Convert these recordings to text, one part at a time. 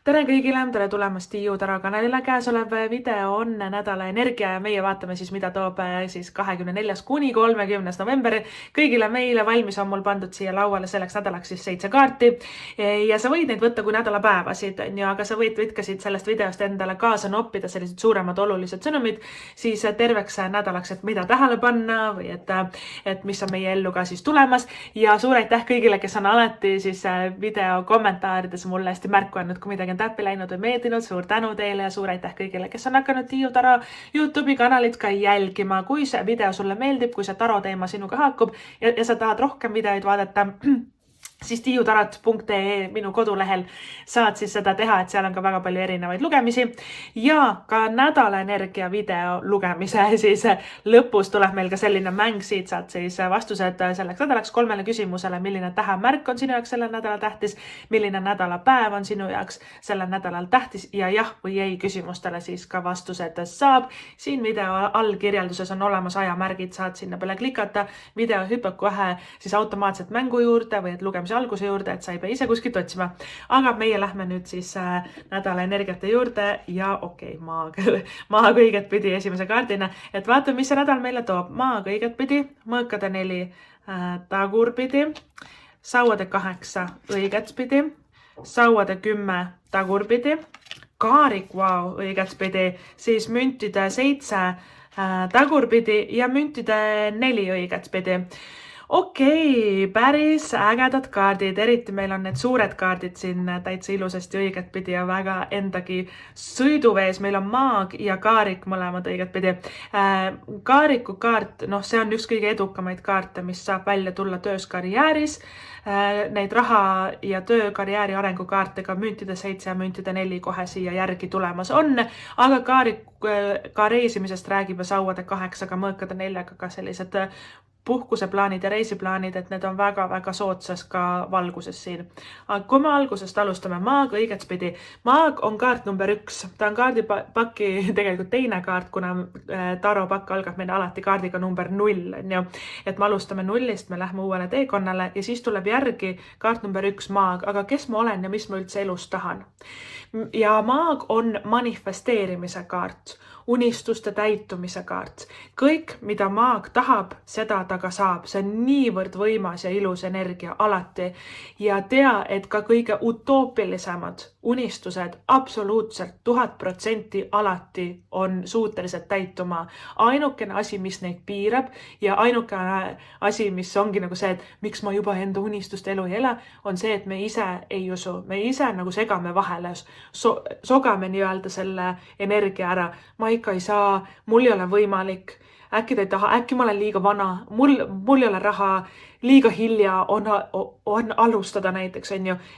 Tere kõigile, tere tulemast Tiiu Taro kanalile. Käesolev video on nädala energia ja meie vaatame siis, mida toob siis 24. kuni 30. november. Kõigile meile valmis on mul pandud siia lauale selleks nädalaks siis 7 kaarti. Ja sa võid neid võtta kui nädalapäevasid, aga sa võid ka siit sellest videost endale kaasa noppida sellised suuremad olulised sõnumid siis terveks nädalaks, et mida tähele panna või et mis on meie ellu ka siis tulemas. Ja suur aitäh kõigile, kes on alati siis video kommentaarides mulle hästi märku andnud, kui midagi on täppi läinud või meeldinud. Suur tänu teile ja suur aitäh kõigile, kes on hakanud Tiiu Taro YouTube'i kanalit ka jälgima. Kui see video sulle meeldib, kui see Taro teema sinuga haakub ja sa tahad rohkem videoid vaadata, siis tiiutarot.ee minu kodulehel saad siis seda teha, et seal on ka väga palju erinevaid lugemisi ja ka nädala energia video lugemise siis lõpus tuleb meil ka selline mäng, siit saad siis vastused selleks nädalaks 3 küsimusele, milline tähemärk on sinu jaoks sellel nädalal tähtis, milline nädalapäev on sinu jaoks sellel nädalal tähtis ja jah või ei küsimustele siis ka vastused saab. Siin video all kirjelduses on olemas ajamärgid, saad sinna peale klikata, video hüppab kohe siis automaatselt mängu juurde või et lugemise alguse juurde, et sa ei pea ise kuskilt otsima. Aga meie lähme nüüd siis nädala energiate juurde ja maag õigetpidi esimese kaardina, et vaatame, mis see nädal meile toob. Maag õigetpidi, mõõkade 4 tagurpidi, sauade 8 õigetpidi, sauade 10 tagurpidi, kaarik õigetpidi, siis müntide 7 tagurpidi ja müntide 4 õigetpidi. Okei, päris ägedad kaardid, eriti meil on need suured kaardid siin täitsa ilusasti õigetpidi ja väga endagi sõiduvees. Meil on maag ja kaarik mõlemad õigetpidi. Kaariku kaart, see on üks kõige edukamaid kaarte, mis saab välja tulla töös karjääris. Neid raha ja töö karjääri arengukaartega müntide 7 ja müntide 4 kohe siia järgi tulemas on, aga kaarik ka reisimisest räägib ja sauade 8-ga, mõõkade 4-ga ka sellised puhkuseplaanid ja reisiplaanid, et need on väga-väga soodsas ka valguses siin. Aga kui me algusest alustame, maag õigetspidi. Maag on kaart number 1. Ta on kaardipaki tegelikult teine kaart, kuna Taro pakk algab meil alati kaardiga number 0. Et me alustame 0-st, me lähme uuele teekonnale ja siis tuleb järgi kaart number 1 maag. Aga kes ma olen ja mis ma üldse elus tahan? Ja maag on manifesteerimise kaart, unistuste täitumise kaart. Kõik, mida maag tahab, seda ta ka saab. See on niivõrd võimas ja ilus energia alati. Ja tea, et ka kõige utoopilisemad unistused absoluutselt 1000% alati on suutelised täituma. Ainukene asi, mis neid piirab ja ainukene asi, mis ongi nagu see, et miks ma juba enda unistuste elu ei ela, on see, et me ise ei usu. Me ise nagu segame vahele, sogame nii-öelda selle energia ära. Ma ikka ei saa, mul ei ole võimalik, äkki ta ei taha, äkki ma olen liiga vana, mul ei ole raha, liiga hilja on alustada näiteks,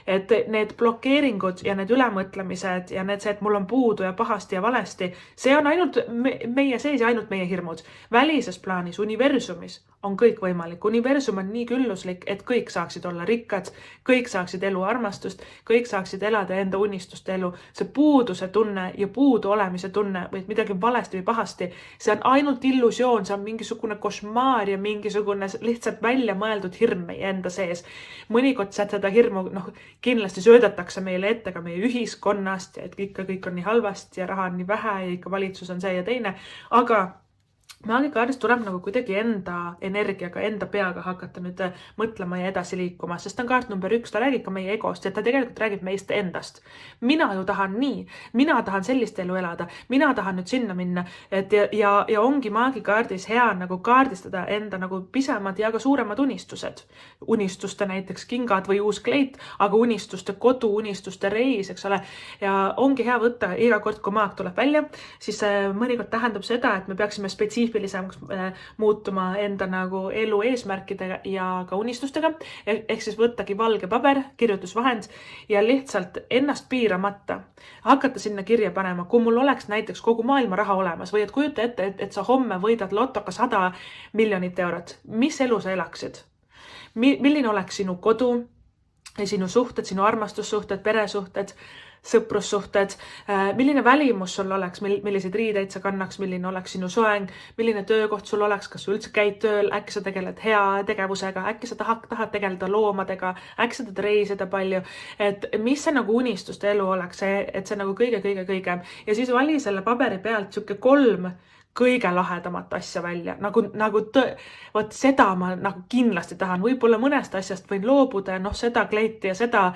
et need blokeeringud ja need ülemõtlemised ja see, et mul on puudu ja pahasti ja valesti, see on ainult meie sees ja ainult meie hirmud. Välises plaanis, universumis on kõik võimalik. Universum on nii külluslik, et kõik saaksid olla rikkad, kõik saaksid elu armastust, kõik saaksid elada enda unistuste elu. See puuduse tunne ja puudu olemise tunne või midagi valesti või pahasti, see on ainult illusioon, see on mingisugune košmaar ja mingisugune lihtsalt välja mõeldud hirm meie enda sees. Mõnikord seda hirmu kindlasti söödetakse meile ette ka meie ühiskonnast ja et ikka kõik on nii halvasti ja raha on nii vähe ja ikka valitsus on see ja teine, aga maagikaardist tuleb nagu kuidagi enda energiaga, enda peaga hakata nüüd mõtlema ja edasi liikuma, sest on kaart number 1, ta räägib ka meie egost ja ta tegelikult räägib meist endast. Mina ju tahan nii, mina tahan sellist elu elada, mina tahan nüüd sinna minna, ja ongi maagikaardis hea nagu kaardistada enda nagu pisemad ja ka suuremad unistused. Unistuste näiteks kingad või uus kleit, aga unistuste kodu, unistuste reis, eks ole, ja ongi hea võtta iga kord, kui maag tuleb välja, siis mõnikord tähendab seda, et me peaksime spetsiifilisemaks muutuma enda nagu elu eesmärkidega ja ka unistustega. Ehk siis võttagi valge paber, kirjutusvahend ja lihtsalt ennast piiramata hakata sinna kirja panema, kui mul oleks näiteks kogu maailma raha olemas või et kujuta ette, et sa homme võidad lotoga 100 miljonit eurot. Mis elu sa elaksid? Milline oleks sinu kodu, sinu suhted, sinu armastussuhted, peresuhted? sõprussuhted, milline välimus sul oleks, milliseid riideid sa kannaks, milline oleks sinu soeng, milline töökoht sul oleks, kas sa üldse käid tööl, äkki sa tegeled hea tegevusega, äkki sa tahad tegeleda loomadega, äkki sa tahad reisida palju, et mis see nagu unistuste elu oleks, et see nagu kõige. Ja siis vali selle paberi pealt siuke 3 kõige lahedamat asja välja, vot seda ma nagu kindlasti tahan, võib-olla mõnest asjast võin loobuda ja seda kleiti ja seda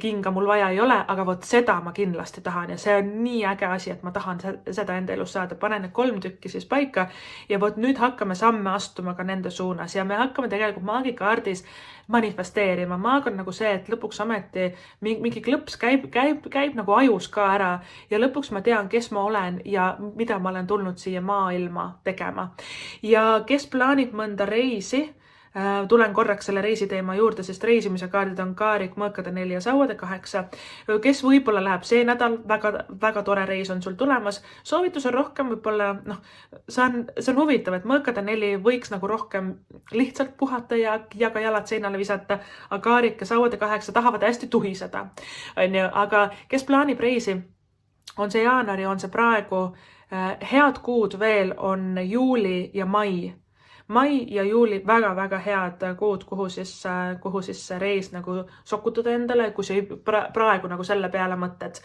kinga mul vaja ei ole, aga vot seda ma kindlasti tahan ja see on nii äge asi, et ma tahan seda enda elus saada, panen need 3 tükki siis paika ja vot nüüd hakkame samme astuma ka nende suunas ja me hakkame tegelikult maagikaardis manifesteerima. Maag on nagu see, et lõpuks ameti mingi klõps käib nagu ajus ka ära ja lõpuks ma tean, kes ma olen ja mida ma olen tulnud siia maailma tegema. Ja kes plaanib mõnda reisi, tulen korraks selle reisiteema juurde, sest reisimise kaardid on Kaarik, Mõõkade 4 ja Sauade 8. Kes võib-olla läheb see nädal, väga tore reis on sul tulemas. Soovitus on rohkem võib-olla, see on huvitav, et Mõõkade 4 võiks nagu rohkem lihtsalt puhata ja ka jalad seinale visata, aga Kaarik ja Sauade 8 tahavad hästi tuhiseda. Aga kes plaanib reisi, on see jaanuari, on see praegu, head kuud veel on juuli ja mai. Mai ja juuli väga head kuud, kuhu siis see reis nagu sokutada endale, kui see praegu nagu selle peale mõtted.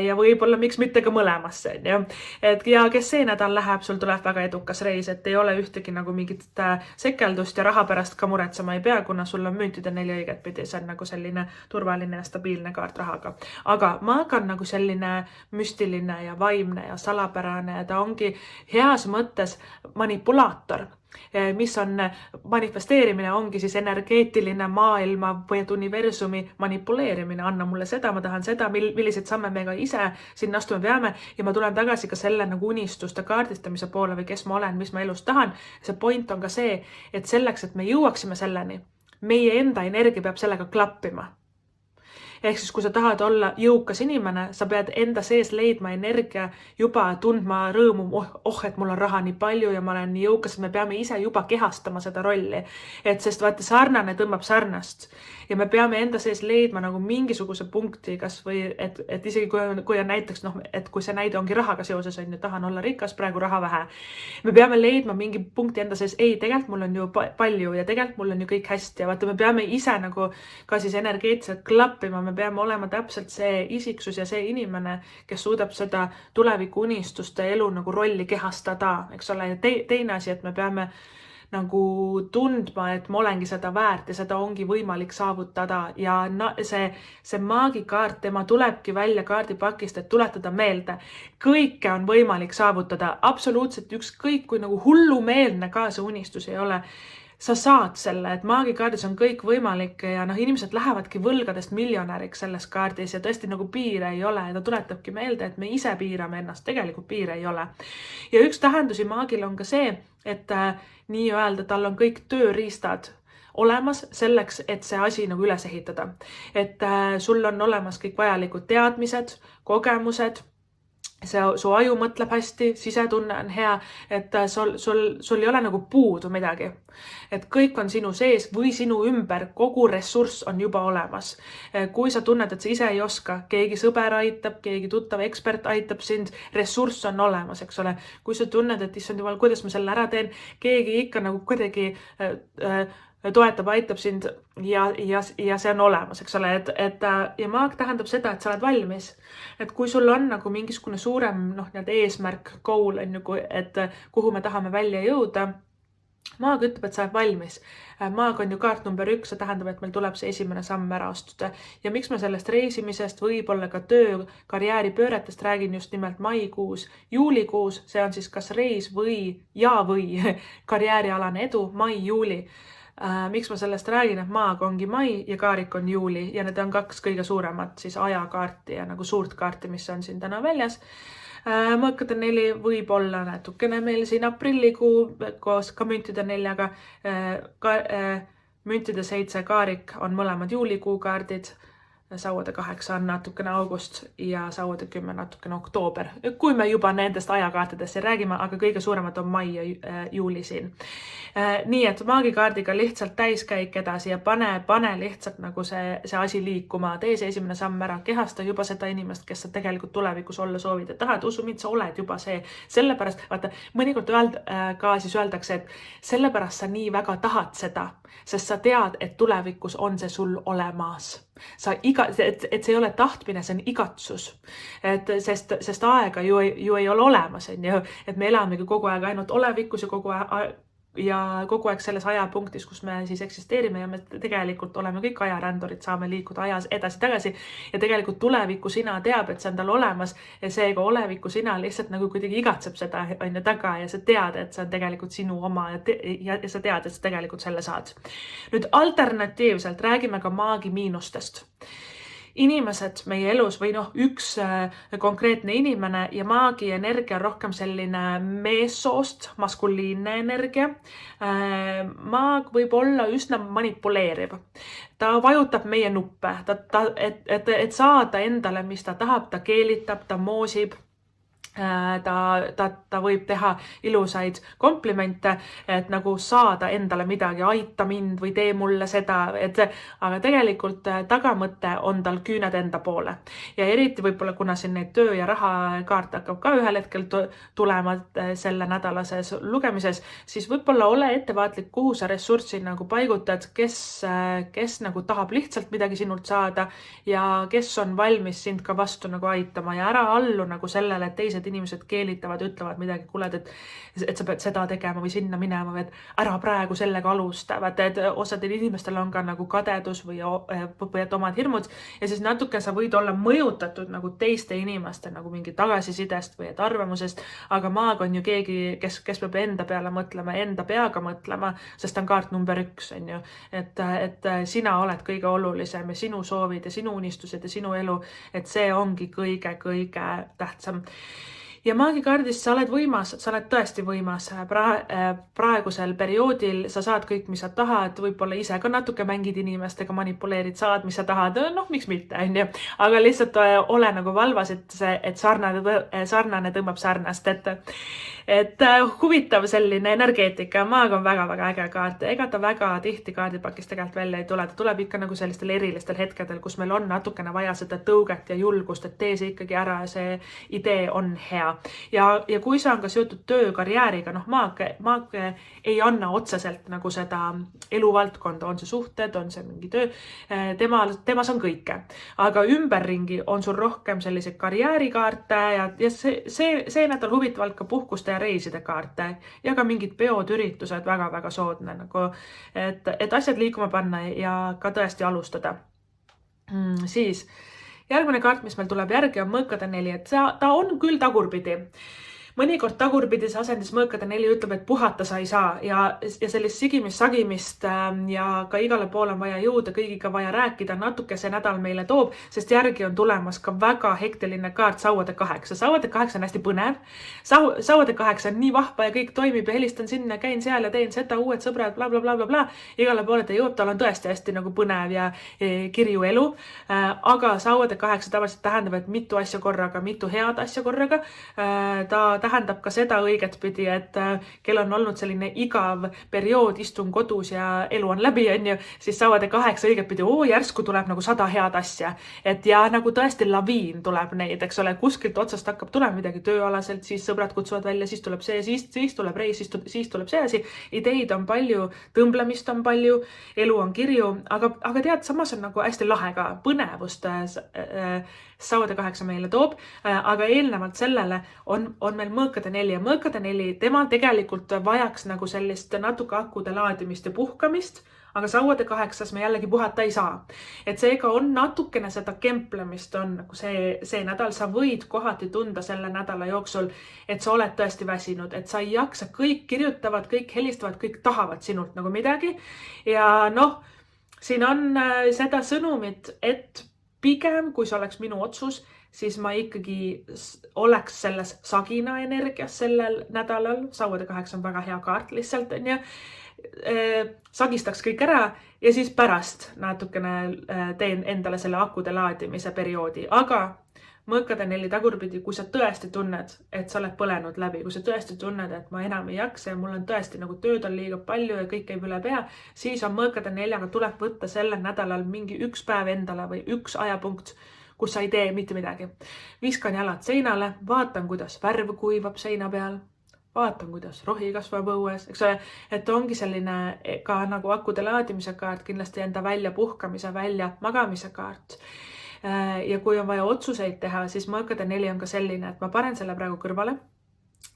Ja võib-olla miks mitte ka mõlemasse. Ja kes see nädal läheb, sul tuleb väga edukas reis, et ei ole ühtegi nagu mingit sekeldust ja raha pärast ka muretsema ei pea, kuna sul on müntide 4 õiget pidi, see on nagu selline turvaline ja stabiilne kaart rahaga. Aga maag on nagu selline müstiline ja vaimne ja salapärane ja ta ongi heas mõttes manipulaator. Mis on manifesteerimine, ongi siis energeetiline maailma või universumi manipuleerimine. Anna mulle seda, ma tahan seda, millised samme me ka ise sinna astume peame ja ma tulen tagasi ka selle nagu unistuste kaardistamise poole või kes ma olen, mis ma elus tahan. See point on ka see, et selleks, et me jõuaksime selleni, meie enda energia peab sellega klappima. Ehk siis, kui sa tahad olla jõukas inimene, sa pead enda sees leidma energia, juba tundma rõõmu, et mul on raha nii palju ja ma olen nii jõukas, et me peame ise juba kehastama seda rolli. Sest vaata, sarnane tõmbab sarnast ja me peame enda sees leidma nagu mingisuguse punkti, kas või, et isegi kui on näiteks, et kui see näide ongi rahaga seoses, tahan olla rikas, praegu raha vähe. Me peame leidma mingi punkti enda sees, tegelikult mul on ju palju ja tegelikult mul on ju kõik hästi ja vaata, me peame ise nagu ka siis energeetiliselt klappima, me peame olema täpselt see isiksus ja see inimene, kes suudab seda tuleviku unistuste elu nagu rolli kehastada, eks ole. Ja teine asi, et me peame nagu tundma, et ma olengi seda väärt ja seda ongi võimalik saavutada ja see maagikaart, tema tulebki välja kaardipakist, et tuletada meelde. Kõike on võimalik saavutada, absoluutselt ükskõik, kui nagu hullumeelne ka see unistus ei ole. Sa saad selle, et maagikaardis on kõik võimalik ja inimesed lähevadki võlgadest miljonäriks selles kaardis ja tõesti nagu piire ei ole ja ta tuletabki meelde, et me ise piirame ennast, tegelikult piire ei ole. Ja üks tähendusi maagil on ka see, et nii-öelda tal on kõik tööriistad olemas selleks, et see asi nagu üles ehitada. Et sul on olemas kõik vajalikud teadmised, kogemused, su aju mõtleb hästi, sisetunne on hea, et sul ei ole nagu puudu midagi. Et kõik on sinu sees või sinu ümber, kogu ressurss on juba olemas. Kui sa tunned, et sa ise ei oska, keegi sõber aitab, keegi tuttav ekspert aitab sind, ressurss on olemas, eks ole. Kui sa tunned, et issand jumal, kuidas ma selle ära teen, keegi ikka nagu kuidagi toetab, aitab sind ja see on olemas, eks ole. Ja maag tähendab seda, et sa oled valmis. Et kui sul on nagu mingisugune suurem eesmärk, goal, et kuhu me tahame välja jõuda, maag ütleb, et sa oled valmis. Maag on ju kaart number 1, see tähendab, et meil tuleb see esimene samm ära astuda. Ja miks ma sellest reisimisest, võib-olla ka töö, karjääri pööretest räägin just nimelt maikuus, juulikuus, see on siis kas reis või karjäärialane edu, mai-juuli. Miks ma sellest räägin, et maag ongi mai ja Kaarik on juuli ja need on 2 kõige suuremat siis ajakaarti ja nagu suurt kaarti, mis on siin täna väljas. Mõõkade 4 võib olla natukene meil siin aprillikuu koos ka müntide 4-ga. Müntide 7 Kaarik on mõlemad juulikuu kaardid. sauade 8 on natukene august ja sauade 10 natukene oktoober. Kui me juba nendest ajakaartidest räägime, aga kõige suuremad on mai ja juuli siin. Nii et maagikaardiga lihtsalt täiskäik edasi ja pane lihtsalt nagu see asi liikuma. Tee see esimene samm ära, kehasta juba seda inimest, kes sa tegelikult tulevikus olla soovid. Et tahad, usu mind, sa oled juba see. Sellepärast, vaata, mõnikord öeldakse, et sellepärast sa nii väga tahad seda, sest sa tead, et tulevikus on see sul olemas. Et see ei ole tahtmine, see on igatsus. Sest aega ju ei ole olemas, et me elamegi kogu aeg ainult olevikus ja kogu aeg selles ajapunktis, kus me siis eksisteerime ja me tegelikult oleme kõik ajarändurid, saame liikuda ajas edasi-tagasi ja tegelikult tuleviku sina teab, et see on tal olemas ja seega oleviku sina lihtsalt nagu kuidagi igatseb seda taga ja sa tead, et see on tegelikult sinu oma ja sa tead, et sa tegelikult selle saad. Nüüd alternatiivselt räägime ka maagi miinustest. Inimesed meie elus või üks konkreetne inimene ja maagi energia on rohkem selline meessoost, maskuliinne energia. Maag võib olla üsna manipuleeriv. Ta vajutab meie nuppe, et saada endale, mis ta tahab, ta keelitab, ta moosib. Ta võib teha ilusaid komplimente, et nagu saada endale midagi, aita mind või tee mulle seda, aga tegelikult tagamõte on tal küüned enda poole. Ja eriti võib-olla, kuna siin neid töö ja raha kaart hakkab ka ühel hetkel tulema selle nädalases lugemises, siis võib-olla ole ettevaatlik, kuhu sa ressurssi nagu paigutad, kes nagu tahab lihtsalt midagi sinult saada ja kes on valmis sind ka vastu nagu aitama ja ära allu nagu sellele, et teised inimesed keelitavad, ütlevad midagi, kuuled, et sa pead seda tegema või sinna minema või et ära praegu sellega alustavad, et osadel inimestel on ka nagu kadedus või et omad hirmud ja siis natuke sa võid olla mõjutatud nagu teiste inimeste nagu mingi tagasisidest või et arvamusest, aga maag on ju keegi, kes peab enda peale mõtlema, enda peaga mõtlema, sest ta on kaart number 1, on ju, et sina oled kõige olulisem ja sinu soovid ja sinu unistused ja sinu elu, et see ongi kõige tähtsam. Ja maagikaardist sa oled võimas, sa oled tõesti võimas. Praegusel perioodil sa saad kõik, mis sa tahad, võib-olla ise ka natuke mängid inimestega, manipuleerid, saad, mis sa tahad, miks mitte, on ju. Aga lihtsalt ole nagu valvas, et sarnane tõmbab sarnast, et huvitav selline energeetika. Maag on väga-väga äge kaart. Ega ta väga tihti kaardipakist tegelikult välja ei tule. Ta tuleb ikka nagu sellistel erilistel hetkedel, kus meil on natukene vaja seda tõuget ja julgust, et tee see ikkagi ära ja see idee on hea. Ja kui see on ka seotud töö karjääriga, maag ei anna otseselt nagu seda eluvaldkonda, on see suhted, on see mingi töö, temas on kõike. Aga ümberringi on sul rohkem selliseid karjäärikaarte ja see nädal huvitavalt ka puhkuste ja reiside kaarte ja ka mingid peod, üritused väga-väga soodne, nagu, et asjad liikuma panna ja ka tõesti alustada. Siis järgmine kaart, mis meil tuleb järgi, on mõõkade 4, et ta on küll tagurpidi. Mõnikord tagurpidis asendis mõõkade 4 ütleb, et puhata sa ei saa ja sellist sigimist-sagimist ja ka igale poole on vaja jõuda, kõigiga vaja rääkida, natuke see nädal meile toob, sest järgi on tulemas ka väga hektiline kaart sauade 8. Sauade 8 on hästi põnev. Sauade 8 on nii vahva ja kõik toimib ja helistan sinna, käin seal ja teen seda, uued sõbrad, bla. Igale poole ta jõuab, tal on tõesti hästi nagu põnev ja kirju elu. Aga sauade 8 tavaliselt tähendab, et mitu asja korraga, mitu head asja korraga. Ta tähendab ka seda õiget pidi, et kel on olnud selline igav periood, istun kodus ja elu on läbi, on ju, siis sauade 8 õiget pidi, järsku tuleb nagu 100 head asja. Et ja nagu tõesti laviin tuleb neid, eks ole, kuskilt otsast hakkab tulema midagi tööalaselt, siis sõbrad kutsuvad välja, siis tuleb see, siis tuleb reis, siis tuleb see asi. Ideid on palju, tõmblemist on palju, elu on kirju, aga tead, samas on nagu hästi lahe ka põnevust sauade 8 meile toob, aga eelnevalt sellele on meil mõõkade 4 ja mõõkade 4, tema tegelikult vajaks nagu sellist natuke akude laadimist ja puhkamist, aga sauade 8 me jällegi puhata ei saa. Et seega on natukene seda kemplemist on nagu see nädal, sa võid kohati tunda selle nädala jooksul, et sa oled tõesti väsinud, et sa ei jaksa, kõik kirjutavad, kõik helistavad, kõik tahavad sinult nagu midagi ja siin on seda sõnumit, et pigem, kui see oleks minu otsus, siis ma ikkagi oleks selles sagina energias sellel nädalal. Sauade 8 on väga hea kaart lihtsalt, on ju. sagistaks kõik ära ja siis pärast natukene teen endale selle akude laadimise perioodi, aga mõõkade 4 tagurpidi, kui sa tõesti tunned, et sa oled põlenud läbi, kui sa tõesti tunned, et ma enam ei jaksa ja mul on tõesti nagu tööd on liiga palju ja kõik käib üle pea, siis on mõõkade 4-ga tuleb võtta sellel nädalal mingi üks päev endale või üks ajapunkt, kus sa ei tee mitte midagi. Viskan jalad seinale, vaatan, kuidas värv kuivab seina peal, vaatan, kuidas rohi kasvab õues, eks ole, et ongi selline ka nagu akude laadimise kaart, kindlasti enda välja puhkamise, välja magamise kaart. Ja kui on vaja otsuseid teha, siis mõõkade 4 on ka selline, et ma panen selle praegu kõrvale.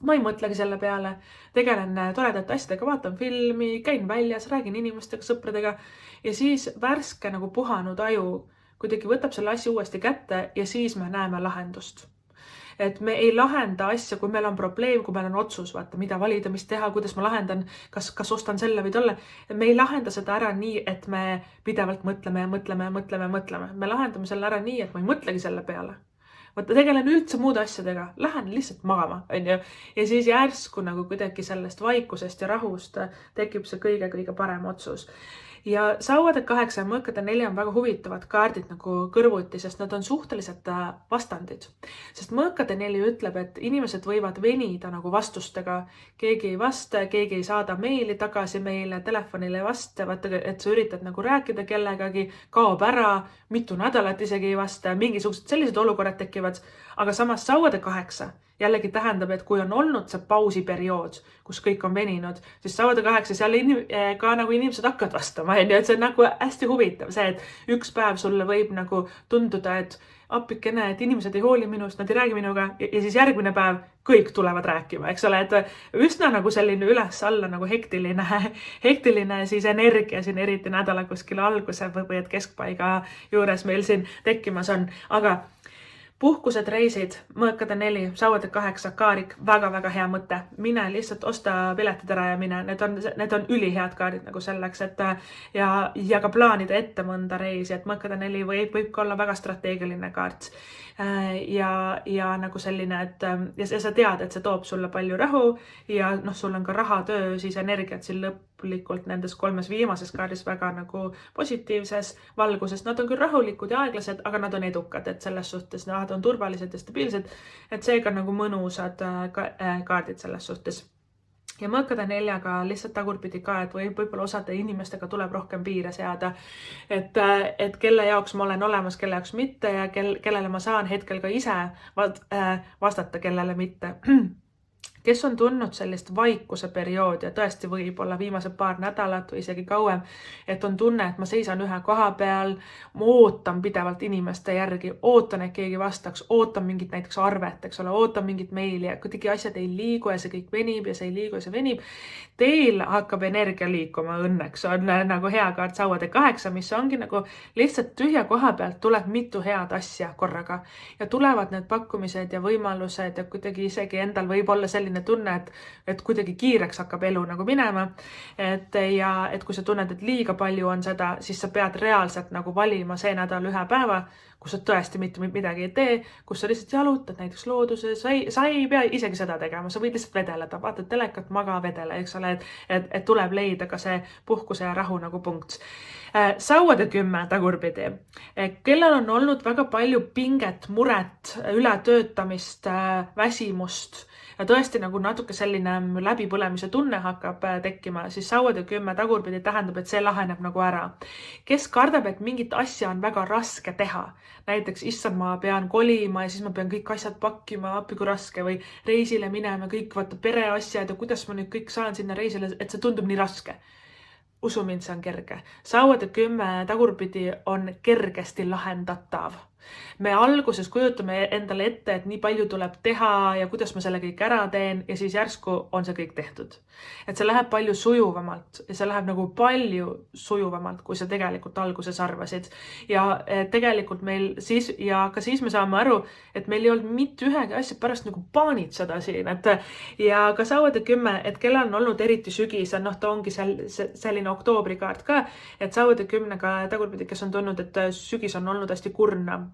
Ma ei mõtlegi selle peale, tegelen toredate asjadega, vaatan filmi, käin väljas, räägin inimestega, sõpradega ja siis värske nagu puhanud aju kuidagi võtab selle asja uuesti kätte ja siis me näeme lahendust. Et me ei lahenda asja, kui meil on probleem, kui meil on otsus, vaata, mida valida, mis teha, kuidas ma lahendan, kas ostan selle või tolle. Me ei lahenda seda ära nii, et me pidevalt mõtleme ja mõtleme ja mõtleme ja mõtleme. Me lahendame selle ära nii, et ma ei mõtlegi selle peale. Vaata, tegelen üldse muude asjadega, lähen lihtsalt magama, on ju. Ja siis järsku nagu kuidagi sellest vaikusest ja rahust tekib see kõige parem otsus. Ja sauade 8 ja mõõkade 4 on väga huvitavad kaardid nagu kõrvuti, sest nad on suhteliselt vastandid. Sest mõõkade 4 ütleb, et inimesed võivad venida nagu vastustega. Keegi ei vasta, keegi ei saada meili tagasi meile, telefonile ei vasta, vaata, et sa üritad nagu rääkida kellegagi, kaob ära, mitu nädalat isegi ei vasta, mingisugused sellised olukorrad tekivad, aga samas sauade 8 jällegi tähendab, et kui on olnud see pausiperiood, kus kõik on veninud, siis sauade 8 jälle ka nagu inimesed hakkavad vastama, et see on nagu hästi huvitav see, et üks päev sulle võib nagu tunduda, et appikene, et inimesed ei hooli minust, nad ei räägi minuga ja siis järgmine päev kõik tulevad rääkima, eks ole, et üsna nagu selline üles-alla nagu hektiline siis energia siin eriti nädala kuskil alguse või et keskpaiga juures meil siin tekkimas on, aga puhkused, reisid, mõõkade 4, sauade 8, kaarik, väga hea mõte. Mine lihtsalt osta piletid ära ja mine. Need on ülihead kaardid nagu selleks, et ja ka plaanida ette mõnda reisi, et mõõkade 4 võib ka olla väga strateegiline kaart. Ja nagu selline, et ja sa tead, et see toob sulle palju rahu ja sul on ka rahatöö, siis energiat siin lõplikult nendes 3 viimases kaardis väga nagu positiivses valguses. Nad on küll rahulikud ja aeglased, aga nad on edukad, et selles suhtes nad on turvalised ja stabiilsed, et seega nagu mõnusad kaardid selles suhtes. Ja mõõkade 4-ga lihtsalt tagurpidi ka, et võib-olla osade inimestega tuleb rohkem piire seada, et kelle jaoks ma olen olemas, kelle jaoks mitte ja kellele ma saan hetkel ka ise vastata, kellele mitte. Kes on tundnud sellist vaikuse perioodi ja tõesti võib olla viimased paar nädalat või isegi kauem, et on tunne, et ma seisan ühe koha peal, ma ootan pidevalt inimeste järgi, ootan, et keegi vastaks, ootan mingit näiteks arvet, eks ole, ootan mingit meili ja kuidagi asjad ei liigu ja see kõik venib ja see ei liigu ja see venib. Teil hakkab energia liikuma õnneks, on nagu hea kaart sauade 8, mis ongi nagu lihtsalt tühja koha pealt tuleb mitu head asja korraga ja tulevad need pakkumised ja võimalused ja kuidagi isegi endal võib olla selline tunne, et kuidagi kiireks hakkab elu nagu minema, et kui sa tunned, et liiga palju on seda, siis sa pead reaalselt nagu valima see nädal ühe päeva, kus sa tõesti mitte midagi ei tee, kus sa lihtsalt jalutad näiteks looduses, sa ei pea isegi seda tegema, sa võid lihtsalt vedeleda, vaatad telekat, maga, vedele, eks ole, et tuleb leida ka see puhkuse ja rahu nagu punkt. Sauade 10 tagurpidi, kellel on olnud väga palju pinget, muret, ületöötamist, väsimust ja tõesti nagu natuke selline läbipõlemise tunne hakkab tekkima, siis sauade 10 tagurpidi tähendab, et see laheneb nagu ära. Kes kardab, et mingit asja on väga raske teha, näiteks issand, ma pean kolima ja siis ma pean kõik asjad pakkima, appi kui raske või reisile minema, kõik vaata pereasjad ja kuidas ma nüüd kõik saan sinna reisile, et see tundub nii raske. Usu mind, see on kerge. Sauade 10 tagurpidi on kergesti lahendatav. Me alguses kujutame endale ette, et nii palju tuleb teha ja kuidas ma selle kõik ära teen ja siis järsku on see kõik tehtud. Et see läheb palju sujuvamalt ja see läheb nagu palju sujuvamalt, kui sa tegelikult alguses arvasid. Ja tegelikult meil siis, ja ka siis me saame aru, et meil ei olnud mitte ühegi asja pärast nagu paanitseda siin. Ja ka sauade 10, et kellel on olnud eriti sügis, ta ongi selline oktoobrikaart ka, et sauade 10-ga tagurpidi, kes on tulnud, et sügis on olnud hästi kurnav.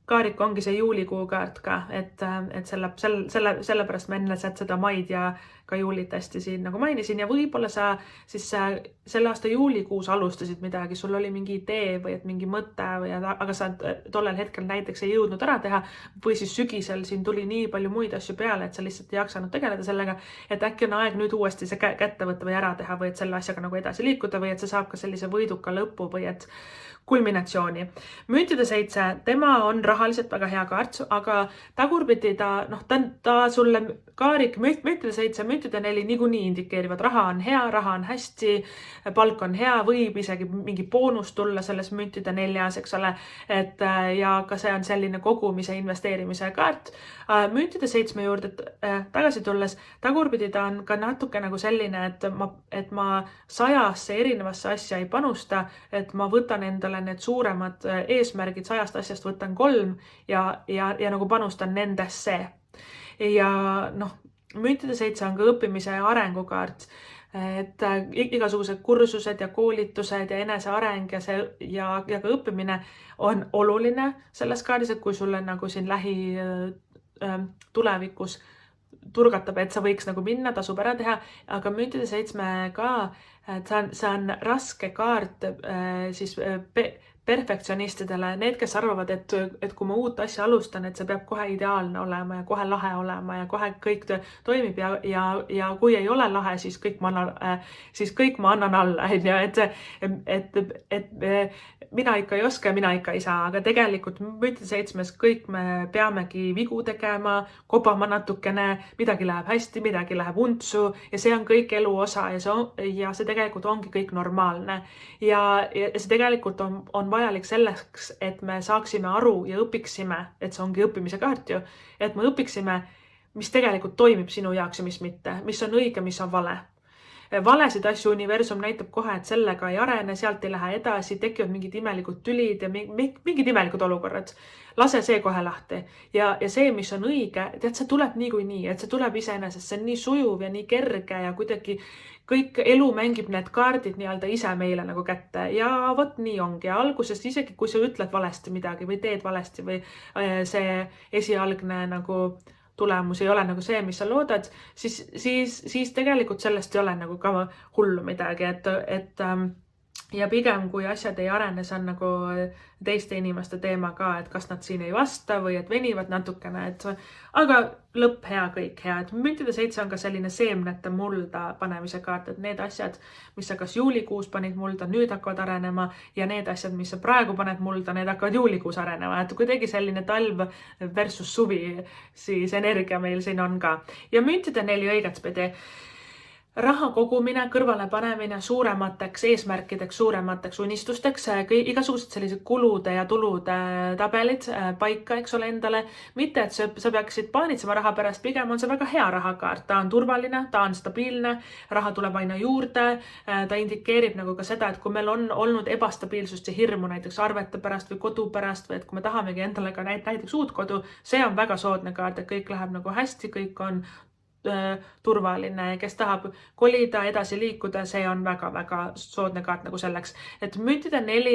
Kaarik ongi see juulikuu kaart ka, et sellepärast ma enne seda maid ja ka juulit hästi siin nagu mainisin ja võib-olla sa siis selle aasta juulikuus alustasid midagi, sul oli mingi idee või et mingi mõte või aga sa tollel hetkel näiteks ei jõudnud ära teha või siis sügisel siin tuli nii palju muid asju peale, et sa lihtsalt ei jaksanud tegeleda sellega, et äkki on aeg nüüd uuesti see kätte võtta või ära teha või et selle asjaga nagu edasi liikuda või et see saab ka sellise võiduka lõpu või et kulminatsiooni. Müntide 7, tema on rahaliselt väga hea kaart, aga tagurpidi ta sulle Kaarik, müntide 7, müntide 4 niikuinii indikeerivad, raha on hea, raha on hästi, palk on hea, võib isegi mingi boonus tulla selles müntide 4-s, eks ole, et ja ka see on selline kogumise investeerimise kaart. Müntide 7 juurde tagasi tulles, tagurpidi ta on ka natuke nagu selline, et ma 100 erinevasse asja ei panusta, et ma võtan endale need suuremad eesmärgid 100 asjast võtan 3 ja nagu panustan nendesse. Ja müntide 7 on ka õppimise ja arengukaart, et igasugused kursused ja koolitused ja eneseareng ja ka õppimine on oluline selles kaardis, et kui sulle nagu siin tulevikus turgatab, et sa võiks nagu minna, tasub ära teha, aga müntide 7 ka, see on raske kaart siis perfektsionistidele, need, kes arvavad, et kui ma uut asja alustan, et see peab kohe ideaalne olema ja kohe lahe olema ja kohe kõik toimib ja kui ei ole lahe, siis kõik ma annan alla, et mina ikka ei oska ja mina ikka ei saa, aga tegelikult müntide 7 kõik me peamegi vigu tegema, kobama natukene, midagi läheb hästi, midagi läheb untsu ja see on kõik elu osa ja see tegelikult ongi kõik normaalne ja see tegelikult on vajalik selleks, et me saaksime aru ja õpiksime, et see ongi õppimise kaart ju, et me õpiksime, mis tegelikult toimib sinu jaoks ja mis mitte, mis on õige, mis on vale. Valesid asju universum näitab kohe, et sellega ei arene, sealt ei lähe edasi, tekivad mingid imelikud tülid ja mingid imelikud olukorrad. Lase see kohe lahti ja see, mis on õige, tead, see tuleb niikuinii, et see tuleb iseenesest, see on nii sujuv ja nii kerge ja kuidagi kõik elu mängib need kaardid nii-öelda ise meile nagu kätte ja vot nii ongi. Ja algusest isegi, kui sa ütled valesti midagi või teed valesti või see esialgne nagu tulemus ei ole nagu see, mis sa loodad, siis tegelikult sellest ei ole nagu ka hullu midagi, ja pigem, kui asjad ei arene, see on nagu teiste inimeste teema ka, et kas nad siin ei vasta või et venivad natukene, aga lõpp hea, kõik hea. Et müntide 7 on ka selline seemnete mulda panemise kaart, et need asjad, mis sa kas juulikuus panid mulda, nüüd hakkavad arenema ja need asjad, mis sa praegu paned mulda, need hakkavad juulikuus arenema. Et kuidagi selline talv versus suvi, siis energia meil siin on ka. Ja müntide 4 õigetspidi. Raha kogumine, kõrvale panemine suuremateks eesmärkideks, suuremateks unistusteks, igasugused sellised kulude ja tulude tabelid paika, eks ole, endale. Mitte, et sa peaksid paanitsema raha pärast, pigem on see väga hea rahakaart. Ta on turvaline, ta on stabiilne, raha tuleb aina juurde. Ta indikeerib nagu ka seda, et kui meil on olnud ebastabiilsust ja hirmu näiteks arvete pärast või kodu pärast või et kui me tahamegi endale ka näiteks uut kodu, see on väga soodne kaart, et kõik läheb nagu hästi, kõik on turvaline, kes tahab kolida, edasi liikuda, see on väga-väga soodne kaart nagu selleks. Et müntide 4,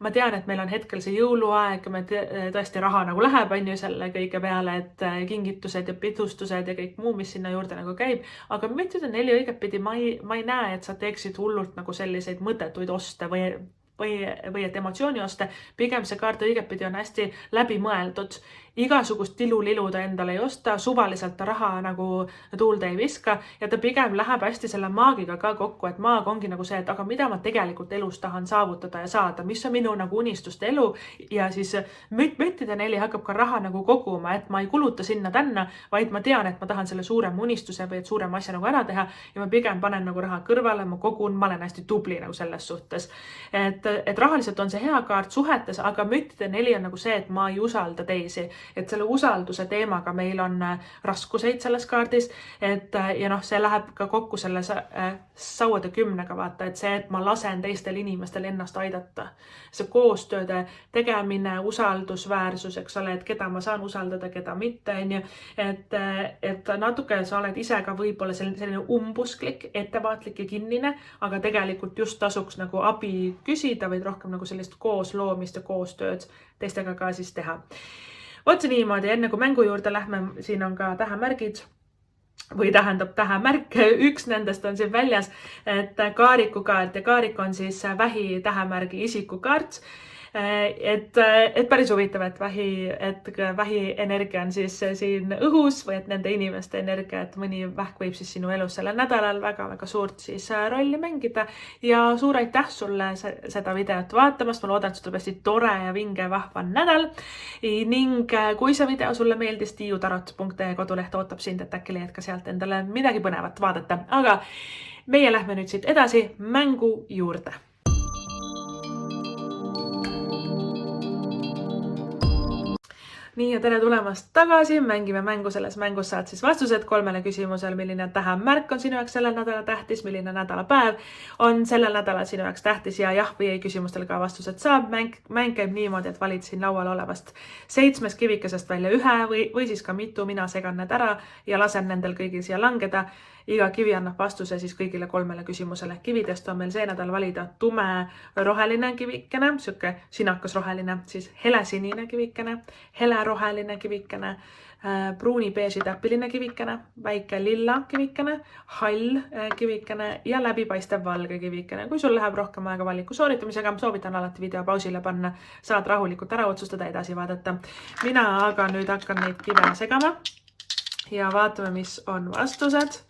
ma tean, et meil on hetkel see jõuluaeg, me tõesti raha nagu läheb, on ju selle kõige peale, et kingitused ja pidustused ja kõik muu, mis sinna juurde nagu käib, aga müntide 4 õigetpidi ma ei näe, et sa teeksid hullult nagu selliseid mõttetuid oste või et emotsiooni oste, pigem see kaart õigetpidi on hästi läbimõeldud. Igasugust tilulilu ta endale ei osta, suvaliselt ta raha nagu tuulde ei viska ja ta pigem läheb hästi selle maagiga ka kokku, et maag ongi nagu see, et aga mida ma tegelikult elus tahan saavutada ja saada, mis on minu nagu unistuste elu ja siis müntide 4 hakkab ka raha nagu koguma, et ma ei kuluta sinna tänna, vaid ma tean, et ma tahan selle suurema unistuse või et suurema asja nagu ära teha ja ma pigem panen nagu raha kõrvale, ma kogun, ma olen hästi tubli nagu selles suhtes. Et rahaliselt on see hea kaart suhetes, aga müntide 4 on nagu see, et ma ei usalda teisi. Et selle usalduse teemaga meil on raskuseid selles kaardis, ja see läheb ka kokku selle sauade 10-ga, vaata, et see, et ma lasen teistel inimestel ennast aidata. See koostööde tegemine, usaldusväärsus, eks ole, et keda ma saan usaldada, keda mitte, et natuke sa oled ise ka võib-olla selline umbusklik, ettevaatlik ja kinnine, aga tegelikult just tasuks nagu abi küsida küsida, vaid rohkem nagu sellist koosloomist ja koostööd teistega ka siis teha. Otse niimoodi, enne kui mängu juurde lähme, siin on ka tähemärgid või tähendab tähemärk. Üks nendest on siin väljas, et kaarikukaart ja kaarik on siis vähi tähemärgi isikukaart. Et päris huvitav, et vähi energia on siis siin õhus või et nende inimeste energia, et mõni vähk võib siis sinu elus sellel nädalal väga-väga suurt siis rolli mängida. Ja suur aitäh sulle seda videot vaatamast. Ma loodan, et sul hästi tore ja vinge vahva nädal. Ning kui see video sulle meeldis, tiiutarot.ee koduleht ootab sind, et äkki leiad ka sealt endale midagi põnevat vaadata. Aga meie lähme nüüd siit edasi mängu juurde. Nii ja tere tulemast tagasi, mängime mängu. Selles mängus saad siis vastused 3 küsimusele, milline tähemärk on sinu jaoks sellel nädala tähtis, milline nädalapäev on sellel nädalal sinu jaoks tähtis ja jah või ei küsimustele ka vastused saab. Mäng käib niimoodi, et valid siin laual olevast 7 kivikesest välja ühe või siis ka mitu. Mina segan need ära ja lasen nendel kõigil siia langeda. Iga kivi annab vastuse siis kõigile 3 küsimusele. Kividest on meil see nädal valida tume roheline kivikene, siuke sinakas roheline, siis helesinine kivikene, heleroheline kivikene, pruuni beeži täpiline kivikene, väike lilla kivikene, hall kivikene ja läbipaistev valge kivikene. Kui sul läheb rohkem aega valiku sooritamisega, soovitan alati video pausile panna, saad rahulikult ära otsustada, edasi vaadata. Mina aga nüüd hakkan neid kive segama ja vaatame, mis on vastused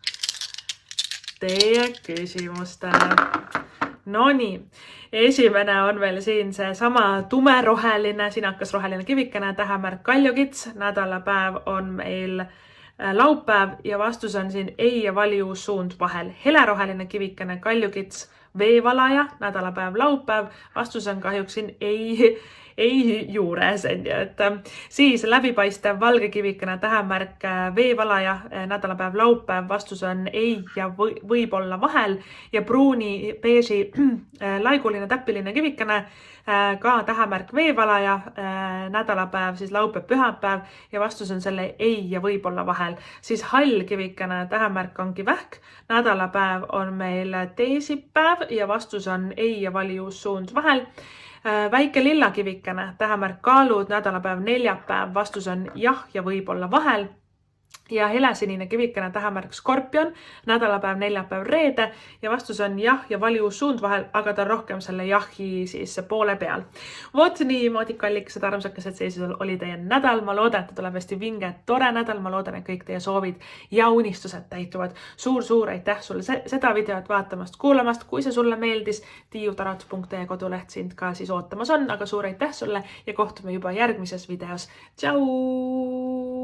teie küsimustele. No nii, esimene on veel siin see sama tumeroheline, sinakas roheline kivikene, tähemärk kaljukits. Nädalapäev on meil laupäev ja vastus on siin ei ja valius suund vahel. Heleroheline kivikene, kaljukits, veevalaja, nädalapäev laupäev. Vastus on kahjuks siin ei juures. Et siis läbipaistev valge kivikene, tähemärk veevalaja, nädalapäev laupäev. Vastus on ei ja võib-olla vahel. Ja pruuni beeži laiguline täpiline kivikene, ka tähemärk veevalaja, nädalapäev siis laupäev pühapäev ja vastus on selle ei ja võib-olla vahel. Siis hall kivikene, tähemärk ongi vähk, nädalapäev on meil teisipäev ja vastus on ei ja valius suund vahel. Väike lilla kivikene, tähemärk kaalud, nädalapäev neljapäev, vastus on jah ja võib-olla vahel. Ja helesinine kivikene, tähemärk skorpion, nädalapäev neljapäev reede ja vastus on jah ja valius suund vahel, aga ta on rohkem selle jahi siis poole peal. Vot niimoodi kallikesed armsakesed seisusel oli teie nädal. Ma loodan, et tuleb hästi vinge, tore nädal. Ma loodan, et kõik teie soovid ja unistused täituvad. Suur aitäh sulle seda videot vaatamast, kuulamast. Kui see sulle meeldis, tiiutarot.ee koduleht sind ka siis ootamas on, aga suur aitäh sulle ja kohtume juba järgmises videos. Tšau!